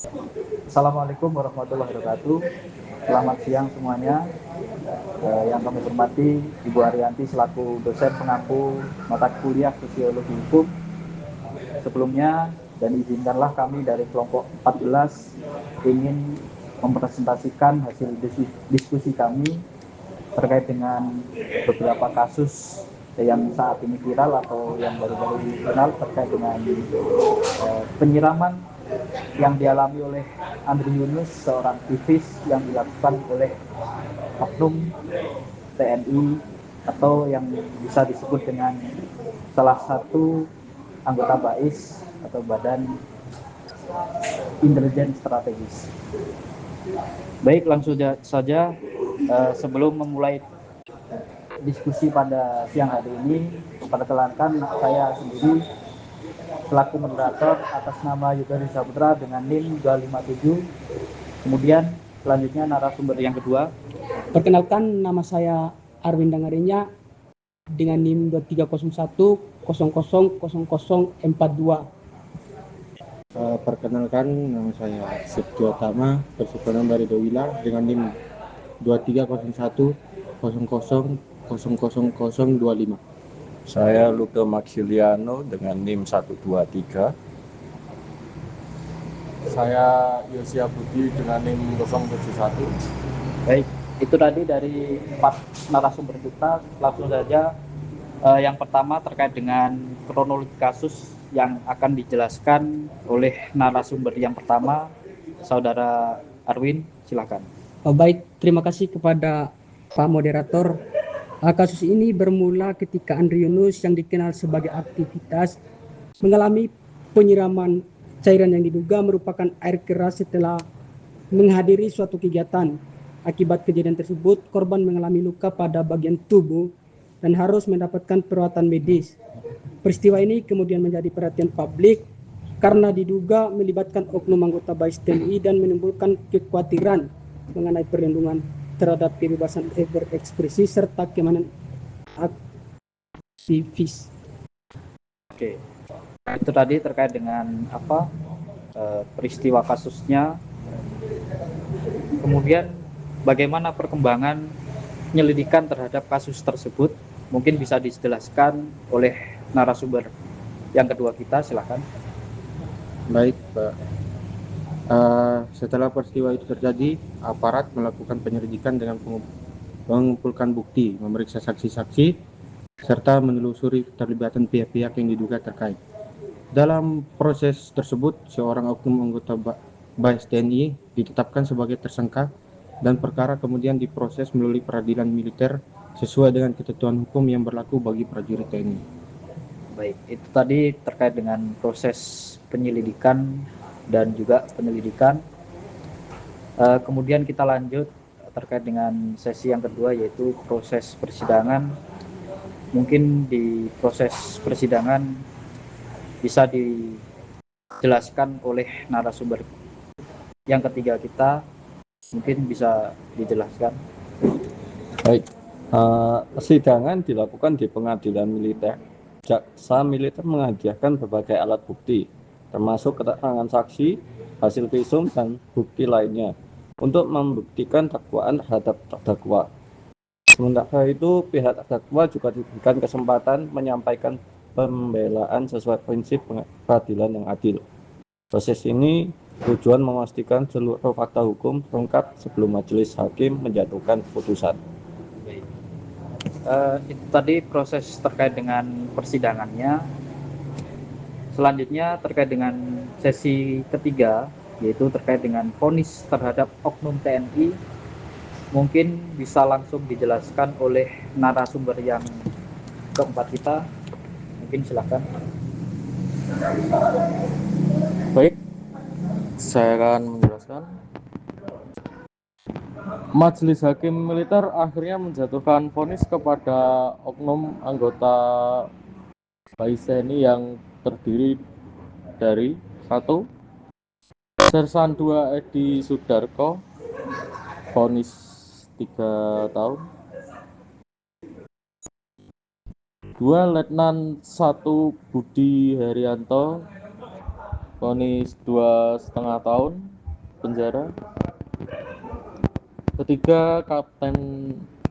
Assalamualaikum warahmatullahi wabarakatuh. Selamat siang semuanya. Yang kami hormati Ibu Arianti selaku dosen pengampu mata kuliah Sosiologi Hukum. Sebelumnya dan izinkanlah kami dari kelompok 14 ingin mempresentasikan hasil diskusi kami terkait dengan beberapa kasus yang saat ini viral atau yang baru-baru viral terkait dengan penyiraman yang dialami oleh Andri Yunus, seorang aktivis yang dilakukan oleh oknum TNI atau yang bisa disebut dengan salah satu anggota BAIS atau Badan Intelijen Strategis. Baik, langsung saja sebelum memulai diskusi pada siang hari ini, perkenalkan saya sendiri selaku moderator atas nama Yuda Saputra dengan NIM 257. Kemudian selanjutnya narasumber yang kedua. Perkenalkan, nama saya Arwin Dangarinya dengan NIM 2301000042. Perkenalkan, nama saya Septio Tama Persipura Baridowila dengan NIM 230100000025. Saya Luke Maxiliano dengan NIM 123. Saya Yosia Budi dengan NIM 071. Baik, itu tadi dari 4 narasumber kita. Langsung saja yang pertama terkait dengan kronologi kasus yang akan dijelaskan oleh narasumber yang pertama, Saudara Arwin, silakan. Baik, terima kasih kepada Pak Moderator. Kasus ini bermula ketika Andri Yunus yang dikenal sebagai aktivitas mengalami penyiraman cairan yang diduga merupakan air keras setelah menghadiri suatu kegiatan. Akibat kejadian tersebut, korban mengalami luka pada bagian tubuh dan harus mendapatkan perawatan medis. Peristiwa ini kemudian menjadi perhatian publik karena diduga melibatkan oknum anggota BAIS TNI dan menimbulkan kekhawatiran mengenai perlindungan terhadap kebebasan berekspresi serta keamanan aktivis. Oke, itu tadi terkait dengan peristiwa kasusnya. Kemudian bagaimana perkembangan penyelidikan terhadap kasus tersebut? Mungkin bisa dijelaskan oleh narasumber yang kedua kita, silakan. Baik, Pak. Setelah peristiwa itu terjadi, aparat melakukan penyelidikan dengan mengumpulkan bukti, memeriksa saksi-saksi, serta menelusuri keterlibatan pihak-pihak yang diduga terkait. Dalam proses tersebut, seorang oknum anggota BAIS TNI ditetapkan sebagai tersangka dan perkara kemudian diproses melalui peradilan militer sesuai dengan ketentuan hukum yang berlaku bagi prajurit TNI. Baik, itu tadi terkait dengan proses penyelidikan dan juga penyelidikan. Kemudian kita lanjut terkait dengan sesi yang kedua, yaitu proses persidangan. Mungkin di proses persidangan bisa dijelaskan oleh narasumber yang ketiga kita, mungkin bisa dijelaskan. Baik, persidangan dilakukan di pengadilan militer. Jaksa militer menghadiahkan berbagai alat bukti, termasuk keterangan saksi, hasil visum, dan bukti lainnya untuk membuktikan dakwaan terhadap terdakwa. Sementara itu, pihak terdakwa juga diberikan kesempatan menyampaikan pembelaan sesuai prinsip peradilan yang adil. Proses ini tujuan memastikan seluruh fakta hukum lengkap sebelum majelis hakim menjatuhkan putusan. Itu tadi proses terkait dengan persidangannya. Selanjutnya terkait dengan sesi ketiga, yaitu terkait dengan vonis terhadap oknum TNI. Mungkin bisa langsung dijelaskan oleh narasumber yang keempat kita. Mungkin silakan. Baik, saya akan menjelaskan. Majelis Hakim Militer akhirnya menjatuhkan vonis kepada oknum anggota BAIS TNI yang terdiri dari 1. Sersan 2 Edi Sudarko, vonis 3 tahun. 2. Letnan 1 Budi Herianto, vonis 2,5 tahun. penjara. Ketiga, Kapten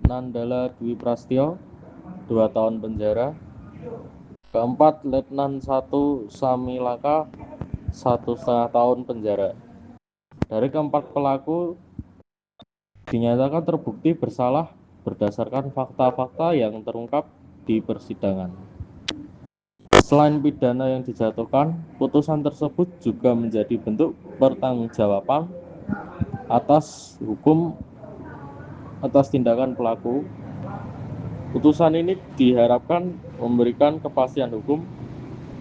Nandala Dwi Prastyo 2 tahun penjara. Keempat, Letnan 1 Samilaka 1,5 tahun penjara. Dari keempat pelaku dinyatakan terbukti bersalah berdasarkan fakta-fakta yang terungkap di persidangan. Selain pidana yang dijatuhkan, putusan tersebut juga menjadi bentuk pertanggungjawaban atas tindakan pelaku. Putusan ini diharapkan memberikan kepastian hukum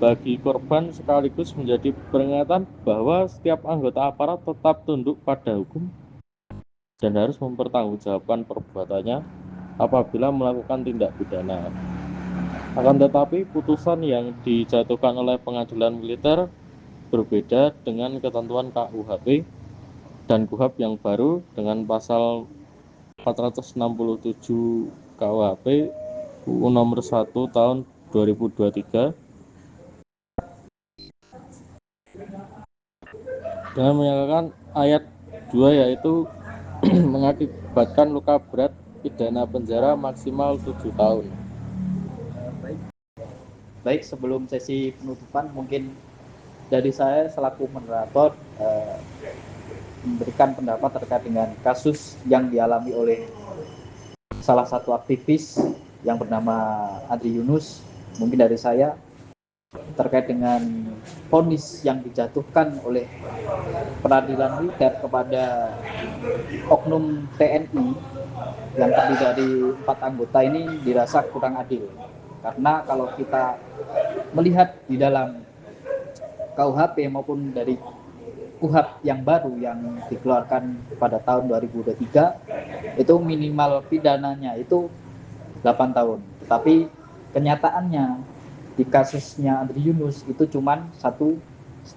bagi korban sekaligus menjadi peringatan bahwa setiap anggota aparat tetap tunduk pada hukum dan harus mempertanggungjawabkan perbuatannya apabila melakukan tindak pidana. Akan tetapi, putusan yang dijatuhkan oleh pengadilan militer berbeda dengan ketentuan KUHP dan KUHP yang baru dengan pasal 467 KUHP UU nomor 1 tahun 2023 dengan menyatakan ayat 2 yaitu mengakibatkan luka berat pidana penjara maksimal 7 tahun. Baik, sebelum sesi penutupan mungkin dari saya selaku moderator memberikan pendapat terkait dengan kasus yang dialami oleh salah satu aktivis yang bernama Andri Yunus. Mungkin dari saya terkait dengan vonis yang dijatuhkan oleh peradilan militer kepada oknum TNI yang terdiri dari 4 anggota ini dirasa kurang adil, karena kalau kita melihat di dalam KUHP maupun dari KUHP yang baru yang dikeluarkan pada tahun 2023 itu minimal pidananya itu 8 tahun, tetapi kenyataannya di kasusnya Andri Yunus itu cuma 1,5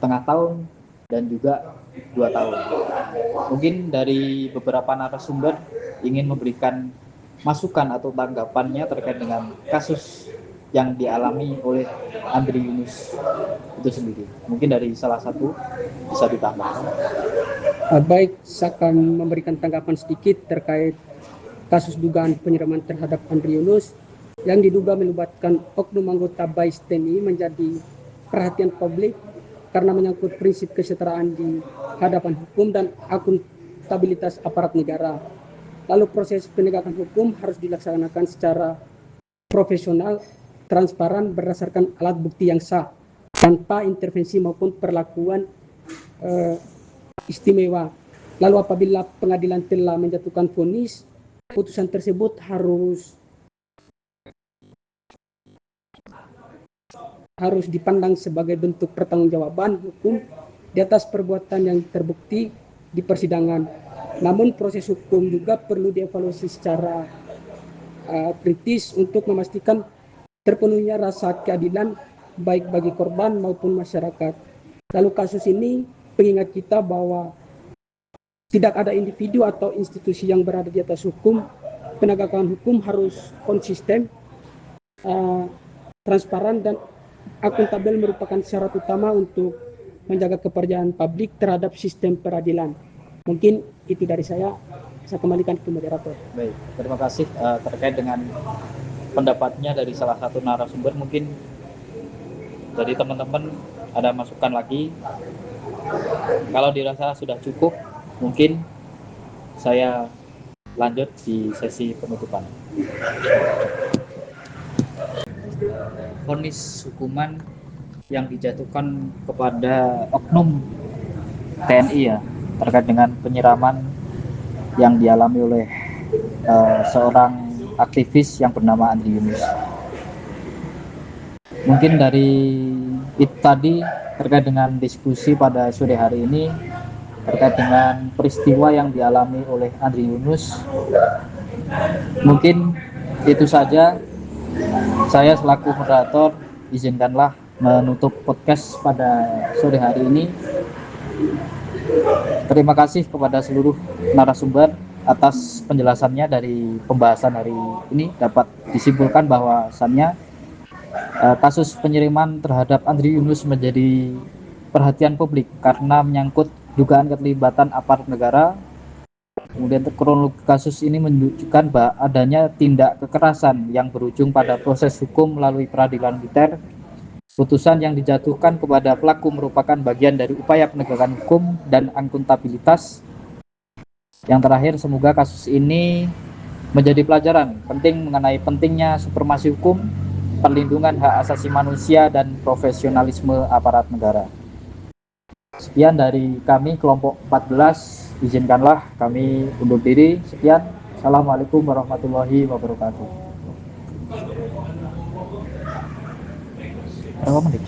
tahun dan juga 2 tahun. Mungkin dari beberapa narasumber ingin memberikan masukan atau tanggapannya terkait dengan kasus yang dialami oleh Andri Yunus itu sendiri. Mungkin dari salah satu bisa ditambahkan. Baik, saya akan memberikan tanggapan sedikit terkait kasus dugaan penyiraman terhadap Andri Yunus yang diduga melibatkan oknum anggota BAIS TNI menjadi perhatian publik karena menyangkut prinsip kesetaraan di hadapan hukum dan akuntabilitas aparat negara. Lalu proses penegakan hukum harus dilaksanakan secara profesional, transparan, berdasarkan alat bukti yang sah, tanpa intervensi maupun perlakuan istimewa. Lalu apabila pengadilan telah menjatuhkan vonis, putusan tersebut harus dipandang sebagai bentuk pertanggungjawaban hukum di atas perbuatan yang terbukti di persidangan. Namun proses hukum juga perlu dievaluasi secara kritis untuk memastikan terpenuhnya rasa keadilan baik bagi korban maupun masyarakat. Lalu kasus ini pengingat kita bahwa tidak ada individu atau institusi yang berada di atas hukum. Penegakan hukum harus konsisten, transparan dan akuntabel merupakan syarat utama untuk menjaga kepercayaan publik terhadap sistem peradilan. Mungkin itu dari saya kembalikan ke moderator. Baik, terima kasih terkait dengan pendapatnya dari salah satu narasumber. Mungkin dari teman-teman ada masukan lagi. Kalau dirasa sudah cukup, mungkin saya lanjut di sesi penutupan. Vonis hukuman yang dijatuhkan kepada oknum TNI ya terkait dengan penyiraman yang dialami oleh seorang aktivis yang bernama Andri Yunus. Mungkin dari itu tadi terkait dengan diskusi pada sore hari ini terkait dengan peristiwa yang dialami oleh Andri Yunus. Mungkin itu saja. Saya selaku moderator izinkanlah menutup podcast pada sore hari ini. Terima kasih kepada seluruh narasumber atas penjelasannya. Dari pembahasan hari ini dapat disimpulkan bahwasannya kasus penyiraman terhadap Andri Yunus menjadi perhatian publik karena menyangkut dugaan keterlibatan aparat negara. Kemudian kronologi kasus ini menunjukkan bahwa adanya tindak kekerasan yang berujung pada proses hukum melalui peradilan militer. Putusan yang dijatuhkan kepada pelaku merupakan bagian dari upaya penegakan hukum dan akuntabilitas. Yang terakhir, semoga kasus ini menjadi pelajaran penting mengenai pentingnya supremasi hukum, perlindungan hak asasi manusia, dan profesionalisme aparat negara. Sekian dari kami kelompok 14, izinkanlah kami undur diri. Sekian, Assalamualaikum warahmatullahi wabarakatuh. Berapa menit?